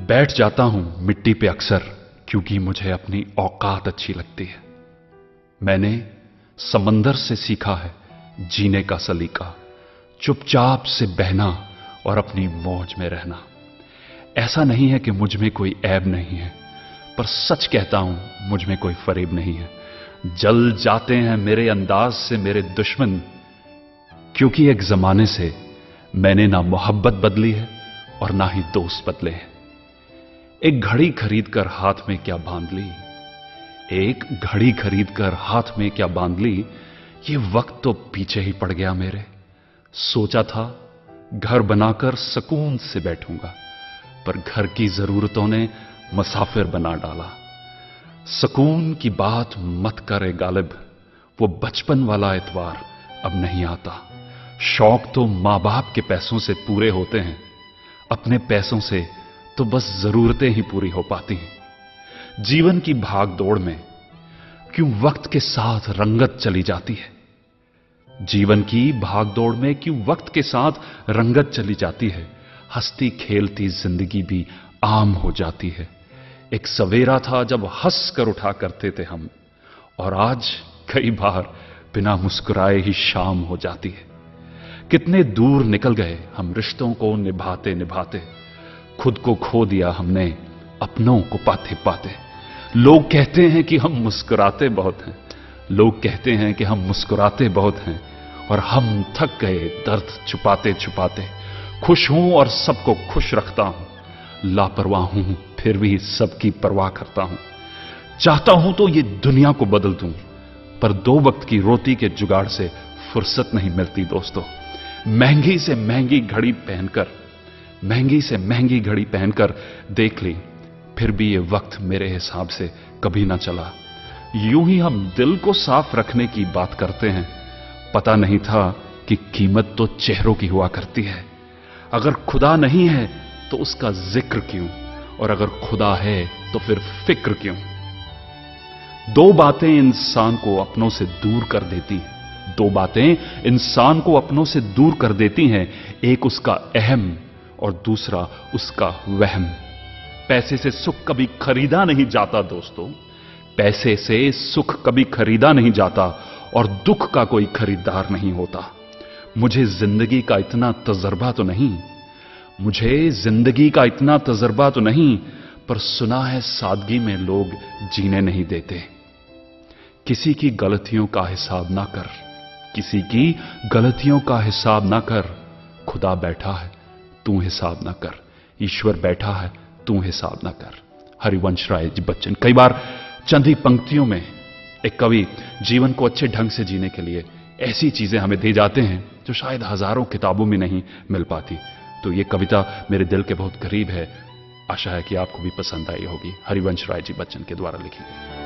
बैठ जाता हूं मिट्टी पे अक्सर, क्योंकि मुझे अपनी औकात अच्छी लगती है। मैंने समंदर से सीखा है जीने का सलीका, चुपचाप से बहना और अपनी मौज में रहना। ऐसा नहीं है कि मुझ में कोई ऐब नहीं है, पर सच कहता हूं मुझ में कोई फरेब नहीं है। जल जाते हैं मेरे अंदाज से मेरे दुश्मन, क्योंकि एक जमाने से मैंने ना मोहब्बत बदली है और ना ही दोस्त बदले हैं। एक घड़ी खरीद कर हाथ में क्या बांध ली, एक घड़ी खरीद कर हाथ में क्या बांध ली, ये वक्त तो पीछे ही पड़ गया मेरे। सोचा था घर बनाकर सुकून से बैठूंगा, पर घर की जरूरतों ने मुसाफिर बना डाला। सुकून की बात मत करे गालिब, वो बचपन वाला एतवार अब नहीं आता। शौक तो मां बाप के पैसों से पूरे होते हैं, अपने पैसों से तो बस जरूरतें ही पूरी हो पाती हैं। जीवन की भाग दौड़ में क्यों वक्त के साथ रंगत चली जाती है, जीवन की भागदौड़ में क्यों वक्त के साथ रंगत चली जाती है। हंसती खेलती जिंदगी भी आम हो जाती है। एक सवेरा था जब हंस कर उठा करते थे हम, और आज कई बार बिना मुस्कुराए ही शाम हो जाती है। कितने दूर निकल गए हम रिश्तों को निभाते निभाते, खुद को खो दिया हमने अपनों को पाते पाते। लोग कहते हैं कि हम मुस्कुराते बहुत हैं, लोग कहते हैं कि हम मुस्कुराते बहुत हैं, और हम थक गए दर्द छुपाते छुपाते। खुश हूं और सबको खुश रखता हूं, लापरवाह हूं फिर भी सबकी परवाह करता हूं। चाहता हूं तो ये दुनिया को बदल दूं, पर दो वक्त की रोटी के जुगाड़ से फुर्सत नहीं मिलती दोस्तों। महंगी से महंगी घड़ी पहनकर, महंगी से महंगी घड़ी पहनकर देख ली, फिर भी ये वक्त मेरे हिसाब से कभी ना चला। यूं ही हम दिल को साफ रखने की बात करते हैं, पता नहीं था कि कीमत तो चेहरों की हुआ करती है। अगर खुदा नहीं है तो उसका जिक्र क्यों, और अगर खुदा है तो फिर फिक्र क्यों। दो बातें इंसान को अपनों से दूर कर देती हैं, दो बातें इंसान को अपनों से दूर कर देती हैं, एक उसका अहम और दूसरा उसका वहम। पैसे से सुख कभी खरीदा नहीं जाता दोस्तों, पैसे से सुख कभी खरीदा नहीं जाता, और दुख का कोई खरीदार नहीं होता। मुझे जिंदगी का इतना तजर्बा तो नहीं, मुझे जिंदगी का इतना तजर्बा तो नहीं, पर सुना है सादगी में लोग जीने नहीं देते। किसी की गलतियों का हिसाब ना कर, किसी की गलतियों का हिसाब ना कर। खुदा बैठा है तू हिसाब ना कर, ईश्वर बैठा है तू हिसाब ना कर। हरिवंश राय जी बच्चन। कई बार चंद ही पंक्तियों में एक कवि जीवन को अच्छे ढंग से जीने के लिए ऐसी चीजें हमें दे जाते हैं जो शायद हजारों किताबों में नहीं मिल पाती। तो ये कविता मेरे दिल के बहुत करीब है, आशा है कि आपको भी पसंद आई होगी। हरिवंश राय जी बच्चन के द्वारा लिखी गई।